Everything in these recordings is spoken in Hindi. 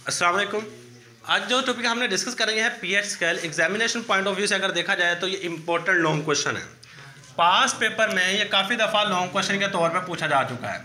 अस्सलाम वालेकुम। आज जो टॉपिक हमने डिस्कस करेंगे है pH scale. Examination point of view से अगर देखा जाए तो ये इंपॉर्टेंट लॉन्ग क्वेश्चन है। पास पेपर में ये काफ़ी दफ़ा लॉन्ग क्वेश्चन के तौर पर पूछा जा चुका है।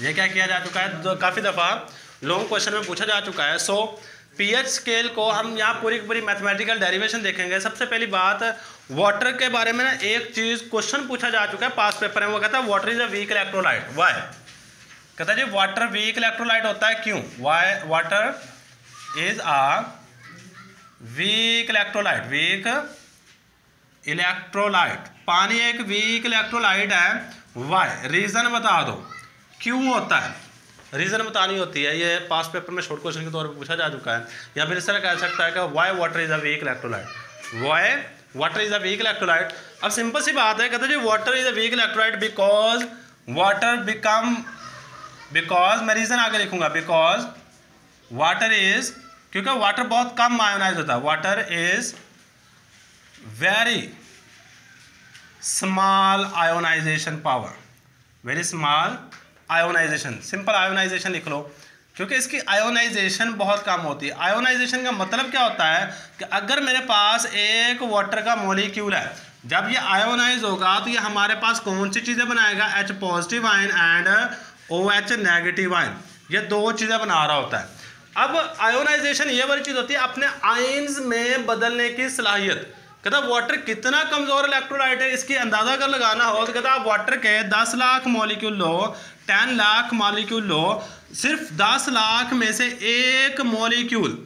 ये क्या किया जा चुका है, काफ़ी दफ़ा लॉन्ग क्वेश्चन में पूछा जा चुका है। सो पीएच स्केल को हम यहाँ पूरी की पूरी मैथमेटिकल डेरिवेशन देखेंगे। सबसे पहली बात, वाटर के बारे में ना एक चीज़ क्वेश्चन पूछा जा चुका है पास पेपर में, वो कहता है water is a weak electrolyte. Why कहता है जी वाटर वीक इलेक्ट्रोलाइट होता है, क्यों? Why water is a weak electrolyte. Weak electrolyte, पानी एक वीक इलेक्ट्रोलाइट है। वाई रीजन बता दो, क्यों होता है, रीजन बतानी होती है। ये पास पेपर में शॉर्ट क्वेश्चन के तौर पर पूछा जा चुका है। या फिर इस तरह कह सकता है कि why water is a weak electrolyte. Why water is a weak electrolyte. अब सिंपल सी बात है, कहते हैं जी water is a weak electrolyte because water become, because मैं रीजन आगे लिखूंगा, बिकॉज वाटर इज, क्योंकि वाटर बहुत कम आयोनाइज होता है। Water is very small ionization power, very small ionization, simple ionization लिख लो, क्योंकि इसकी आयोनाइजेशन बहुत कम होती है। आयोनाइजेशन का मतलब क्या होता है कि अगर मेरे पास एक वाटर का मॉलिक्यूल है, जब ये आयोनाइज होगा तो ये हमारे पास कौन सी चीज़ें बनाएगा? H positive ion and OH negative ion, ये दो चीज़ें बना रहा होता है। अब आयोनाइजेशन ये वाली चीज़ होती है अपने आयन्स में बदलने की सलाहियत। कहता वाटर कितना कमज़ोर इलेक्ट्रोलाइट है, इसकी अंदाज़ा अगर लगाना हो तो कहता आप वाटर के 10 लाख मॉलिक्यूल लो, 10 लाख मॉलिक्यूल लो, सिर्फ 10 लाख में से एक मॉलिक्यूल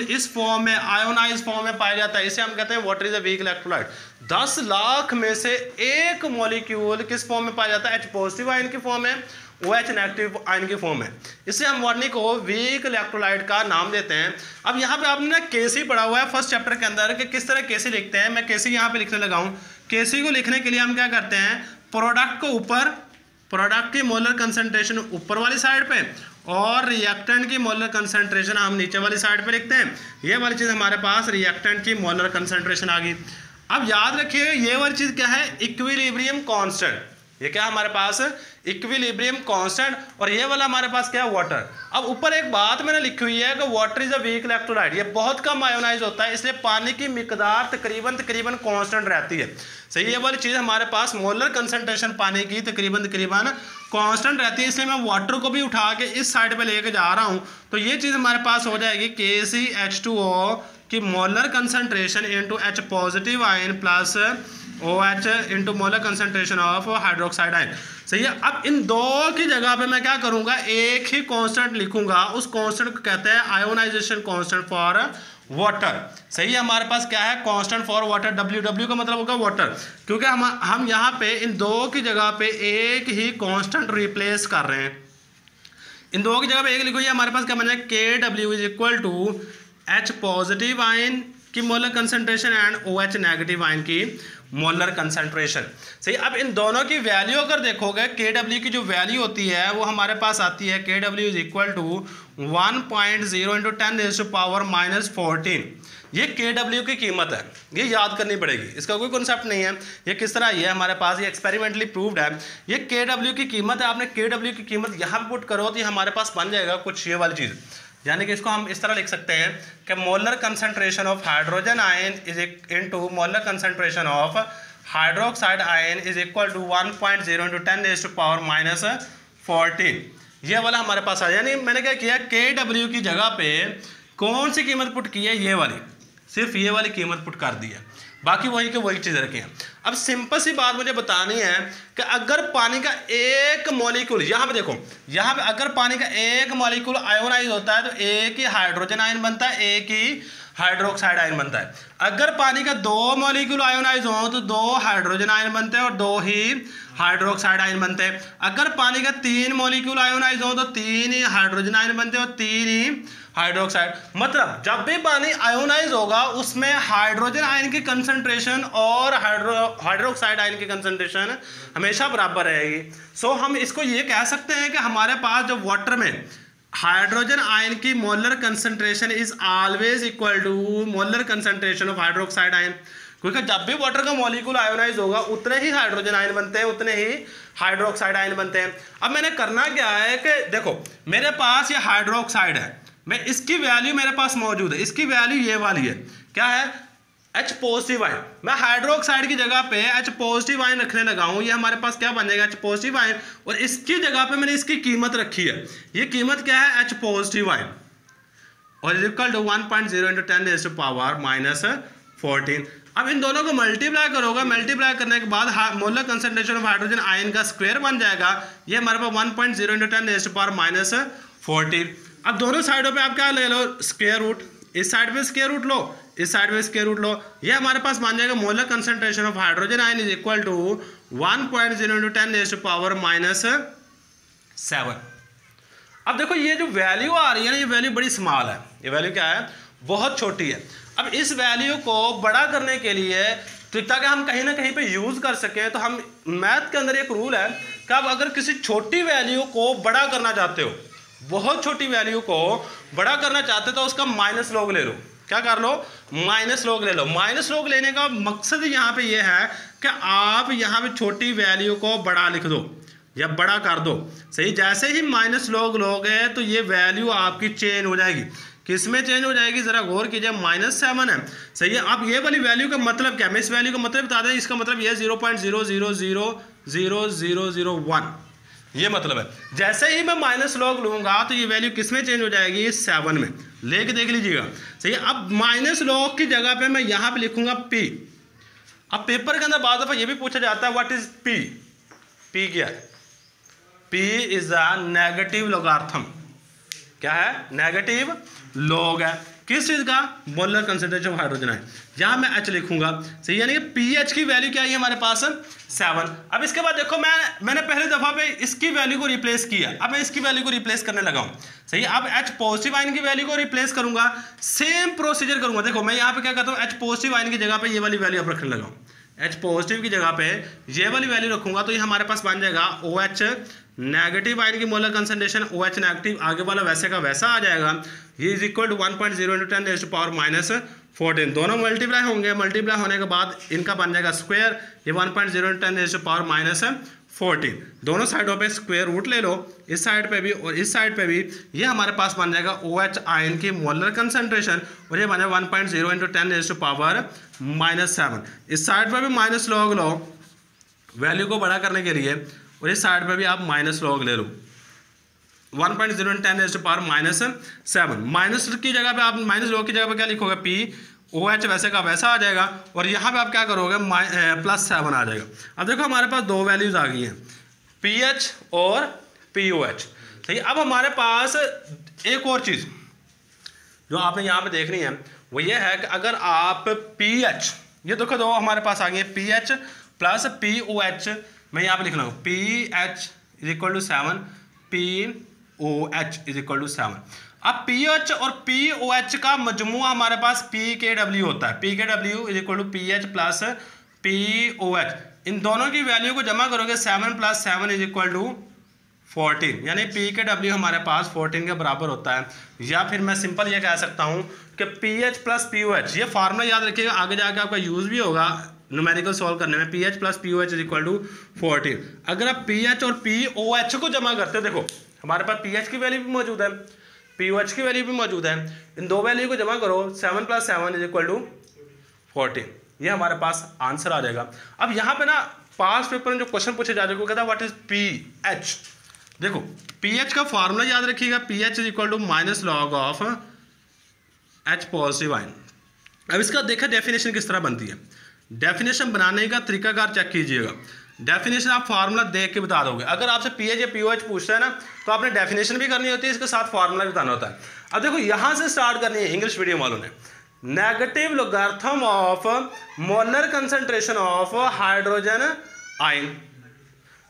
इस फॉर्म में, आयोनाइज फॉर्म में पाया जाता है। इसे हम कहते हैं water is a weak electrolyte. 10 lakh में से एक मॉलिक्यूल किस फॉर्म में पाया जाता है? H पॉजिटिव आयन की फॉर्म में, OH नेगेटिव आयन की फॉर्म में। इससे हम वाटर को वीक इलेक्ट्रोलाइट का नाम देते हैं। अब यहाँ पे आपने ना केसी पढ़ा हुआ है फर्स्ट चैप्टर के अंदर कि किस तरह केसी लिखते हैं। मैं केसी यहाँ पे लिखने लगा हूँ। केसी को लिखने के लिए हम क्या करते हैं, प्रोडक्ट को ऊपर, प्रोडक्ट की मोलर कंसंट्रेशन ऊपर वाली साइड पे और रिएक्टेंट की मोलर कंसंट्रेशन हम नीचे वाली साइड पे लिखते हैं। ये वाली चीज़ हमारे पास रिएक्टेंट की मोलर कंसंट्रेशन आ गई। अब याद रखिए ये वाली चीज़ क्या है? Equilibrium constant. ये क्या हमारे पास? Equilibrium constant. और ये वाला हमारे पास क्या है? वाटर। अब ऊपर एक बात मैंने लिखी हुई है कि water is a weak electrolyte, ये बहुत कम आयोनाइज होता है, इसलिए पानी की मिकदार तकरीबन कांस्टेंट रहती है। सही, ये वाली चीज़ हमारे पास मोलर कंसंट्रेशन पानी की तकरीबन कांस्टेंट रहती है, इसलिए मैं वाटर को भी उठा के इस साइड पे लेके जा रहा हूँ। तो ये चीज़ हमारे पास हो जाएगी KCH2O की molar concentration into H positive ion plus OH into molar concentration of hydroxide ion. सही है। अब इन दो की जगह पे मैं क्या करूंगा, एक ही कांस्टेंट लिखूंगा। उस कांस्टेंट को कहते हैं आयोनाइजेशन कांस्टेंट फॉर वाटर। सही है, हमारे पास क्या है? Constant for water. W का मतलब होगा वाटर, क्योंकि हम यहाँ पे इन दो की जगह पे एक ही कांस्टेंट रिप्लेस कर रहे हैं। इन दो की जगह पे एक लिखो, ये हमारे पास क्या बन जाए? KW is equal to H positive ion की molar concentration and OH negative ion की मोलर कंसंट्रेशन। सही, अब इन दोनों की वैल्यू अगर देखोगे, KW की जो वैल्यू होती है वो हमारे पास आती है KW is equal to 1.0 into 10⁻⁻14। ये KW की कीमत है, ये याद करनी पड़ेगी, इसका कोई कॉन्सेप्ट नहीं है। ये किस तरह ये हमारे पास ये एक्सपेरिमेंटली प्रूव्ड है। ये KW की कीमत है। आपने KW की कीमत यहाँ पे पुट करो तो ये हमारे पास बन जाएगा कुछ ये वाली चीज़, यानी कि इसको हम इस तरह लिख सकते हैं कि molar concentration of hydrogen ion is into molar concentration of hydroxide ion is equal to 1.0 into 10⁻⁻14। ये वाला हमारे पास आ, यानी मैंने क्या किया, KW की जगह पे कौन सी कीमत पुट की है? ये वाली, सिर्फ ये वाली कीमत पुट कर दी है, बाकी वही के वही चीज़ रखी है। अब सिंपल सी बात मुझे बतानी है कि अगर पानी का एक मॉलिक्यूल, यहाँ पे देखो, यहाँ पे अगर पानी का एक मॉलिक्यूल आयोनाइज होता है तो एक ही हाइड्रोजन आयन बनता है, एक ही हाइड्रोक्साइड आयन बनता है। अगर पानी का दो मॉलिक्यूल आयोनाइज हो तो 2 हाइड्रोजन आयन बनते हैं और 2 ही हाइड्रोक्साइड आयन बनते हैं। अगर पानी का 3 मॉलिक्यूल आयोनाइज हो तो 3 ही हाइड्रोजन आयन बनते हैं और 3 ही हाइड्रोक्साइड। मतलब जब भी पानी आयोनाइज होगा उसमें हाइड्रोजन आयन की कंसंट्रेशन और हाइड्रोक्साइड आयन की कंसंट्रेशन हमेशा बराबर रहेगी। सो हम इसको ये कह सकते हैं कि हमारे पास जो वाटर में हाइड्रोजन आयन की molar concentration is always equal to molar concentration of hydroxide ion. क्योंकि जब भी वाटर का मॉलिक्यूल आयोनाइज होगा उतने ही हाइड्रोजन आयन बनते हैं, उतने ही हाइड्रोक्साइड आयन बनते हैं। अब मैंने करना क्या है कि देखो मेरे पास ये हाइड्रोक्साइड है, मैं इसकी वैल्यू मेरे पास मौजूद है, इसकी वैल्यू ये वाली है, क्या है, H पॉजिटिव आयन। मैं हाइड्रोक्साइड की जगह पे H पॉजिटिव आयन रखने लगा हूं, ये हमारे पास क्या बन जाएगा, H पॉजिटिव आयन, और इसकी जगह पे मैंने इसकी कीमत रखी है, ये कीमत क्या है, H पॉजिटिव आयन, और इक्वल टू 1.0 × 10⁻⁻14। अब इन दोनों को मल्टीप्लाई करोगे, मल्टीप्लाई करने के बाद molar concentration of hydrogen ion का स्क्वायर बन जाएगा, ये हमारे पास 1.0 × 10⁻⁻14। अब दोनों साइडों पे आप क्या ले लो, स्क्वायर रूट, इस साइड पे स्क्वायर रूट लो, इस साइड पे स्क्वायर रूट लो, ये हमारे पास बन जाएगा molar concentration of hydrogen ion is equal to 1.0 × 10⁻⁻7। अब देखो ये जो वैल्यू आ रही है ना, ये वैल्यू बड़ी स्मॉल है, ये वैल्यू क्या है, बहुत छोटी है। अब इस वैल्यू को बड़ा करने के लिए तो ताकि हम कहीं ना कहीं पे यूज कर सकें, तो हम मैथ के अंदर एक रूल है कि आप अगर किसी छोटी वैल्यू को बड़ा करना चाहते हो, बहुत छोटी वैल्यू को बड़ा करना चाहते हो, तो उसका माइनस लॉग ले लो। क्या कर लो, माइनस लॉग ले लो। माइनस लॉग लेने का मकसद यहाँ पे ये है कि आप यहाँ पे छोटी वैल्यू को बड़ा लिख दो या बड़ा कर दो, सही। जैसे ही माइनस लॉग लोगे तो ये वैल्यू आपकी चेंज हो जाएगी। किस में चेंज हो जाएगी, जरा गौर कीजिए, -7 है, सही है। अब ये वाली वैल्यू का मतलब क्या है, मैं इस वैल्यू का मतलब बता दें, इसका मतलब ये 0.000001, ये मतलब है। जैसे ही मैं माइनस लॉग लूंगा तो ये वैल्यू किस में चेंज हो जाएगी, 7 में, लेके देख लीजिएगा, सही है। अब माइनस लॉग की जगह पे मैं यहाँ पे लिखूंगा P। अब पेपर के अंदर बाद दफा ये भी पूछा जाता है व्हाट इज P, P क्या है, P is a negative logarithm, क्या है, नेगेटिव लॉग है, किस चीज का, मोलर कंसंट्रेशन ऑफ हाइड्रोजन है। यहां मैं H लिखूंगा, सही, यानी कि पीएच की वैल्यू क्या है हमारे पास, 7। अब इसके बाद देखो मैंने पहले दफा पे इसकी वैल्यू को रिप्लेस किया, अब मैं इसकी वैल्यू को रिप्लेस करने लगा हूं, सही। अब H पॉजिटिव आयन की वैल्यू को रिप्लेस करूंगा, सेम प्रोसीजर करूंगा। देखो मैं यहाँ पे क्या करता हूँ, H पॉजिटिव आयन की जगह पे ये वाली वैल्यू अब रखने लगा हूँ, H पॉजिटिव की जगह पे ये वाली वैल्यू रखूंगा, तो ये हमारे पास बन जाएगा OH नेगेटिव आयन की मोलर कंसंट्रेशन, OH नेगेटिव, आगे वाला वैसे का वैसा आ जाएगा, ये इज इक्वल टू 1.0 × 10⁻⁻14। दोनों मल्टीप्लाई होंगे, मल्टीप्लाई होने के बाद इनका बन जाएगा स्क्वायर, ये 1.0 × 10⁻⁻14। दोनों साइडों पे स्क्वायर रूट ले लो, इस साइड पे भी और इस साइड पे भी, ये हमारे पास बन जाएगा OH आयन की मोलर कंसंट्रेशन, और ये बन जाएगा 1.0 × 10⁻⁻7। इस साइड पर भी माइनस लॉग लो वैल्यू को बड़ा करने के लिए, और इस साइड पे भी आप माइनस लॉग ले लो 1.0 × 10⁻⁻7। माइनस की जगह पे आप माइनस लॉग की जगह पे क्या लिखोगे, P, OH वैसे का वैसा आ जाएगा, और यहाँ पे आप क्या करोगे, +7 आ जाएगा। अब देखो हमारे पास दो वैल्यूज आ गई हैं, PH और POH, ठीक है। अब हमारे पास एक और चीज़ जो आपने यहाँ पे देखनी है वो ये है कि अगर आप PH, ये देखो दो हमारे पास आ गई है, PH + POH, मैं यहाँ पे लिख रहा हूँ PH = 7, POH = 7। अब PH और POH का मजमूआ हमारे पास pKw होता है, pKw = PH + POH। इन दोनों की वैल्यू को जमा करोगे, 7 + 7 = 14, यानी pKw हमारे पास 14 के बराबर होता है। या फिर मैं सिंपल ये कह सकता हूँ कि PH + POH, ये फार्मूला याद रखिएगा, आगे जाके आपका यूज़ भी होगा न्यूमेरिकल सॉल्व करने में। PH + POH = 14। अगर आप PH और POH को जमा करते हो, देखो हमारे पास PH की वैल्यू भी मौजूद है, POH की वैल्यू भी मौजूद है, इन दो वैल्यू को जमा करो, 7 + 7 = 14, ये हमारे पास आंसर आ जाएगा। अब यहाँ पे ना पास पेपर में जो क्वेश्चन पूछे जा रहे हैं, कहता है व्हाट इज PH। देखो PH का फार्मूला याद रखिएगा, PH = -log H positive ion. अब इसका देखा डेफिनेशन किस तरह बनती है, डेफिनेशन बनाने का तरीकाकार चेक कीजिएगा। डेफिनेशन आप फार्मूला देख के बता दोगे। अगर आपसे PH या POH पूछता है ना, तो आपने डेफिनेशन भी करनी होती है, इसके साथ फार्मूला भी बताना होता है। अब देखो यहाँ से स्टार्ट करनी है इंग्लिश मीडियम वालों ने, negative logarithm of molar concentration of hydrogen ion.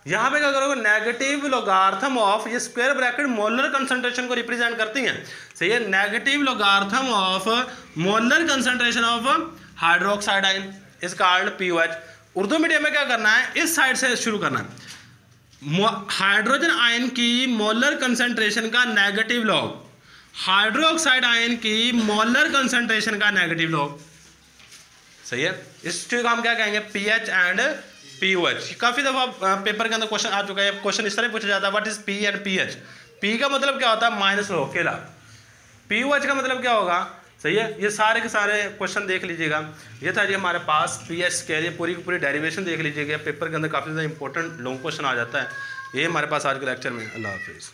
यहाँ पे क्या करोगे, नेगेटिव लॉगरिथम ऑफ, ये स्क्वायर ब्रैकेट मोलर कंसंट्रेशन को रिप्रेजेंट करती हैं, सही है। Negative logarithm of molar concentration of hydroxide ion is called POH। Urdu medium में क्या करना है, इस साइड से शुरू करना है, हाइड्रोजन आयन की मोलर कंसंट्रेशन का नेगेटिव लॉग, हाइड्रोक्साइड आयन की मोलर कंसंट्रेशन का नेगेटिव लॉग, सही है। इस चीज़ को हम क्या कहेंगे, पीएच एंड पीओएच। काफ़ी दफ़ा पेपर के अंदर क्वेश्चन आ चुका है, क्वेश्चन इस तरह पूछा जाता है, what is P and pH. P का मतलब क्या होता है, माइनस लो अकेला। पीओएच का मतलब क्या होगा, सही है। ये सारे के सारे क्वेश्चन देख लीजिएगा। ये था जी हमारे पास पीएच स्केल, ये पूरी की पूरी डेरिवेशन देख लीजिएगा। पेपर के अंदर काफ़ी ज़्यादा इंपॉर्टेंट लॉन्ग क्वेश्चन आ जाता है। ये हमारे पास आज के लेक्चर में। अल्लाह हाफिज़।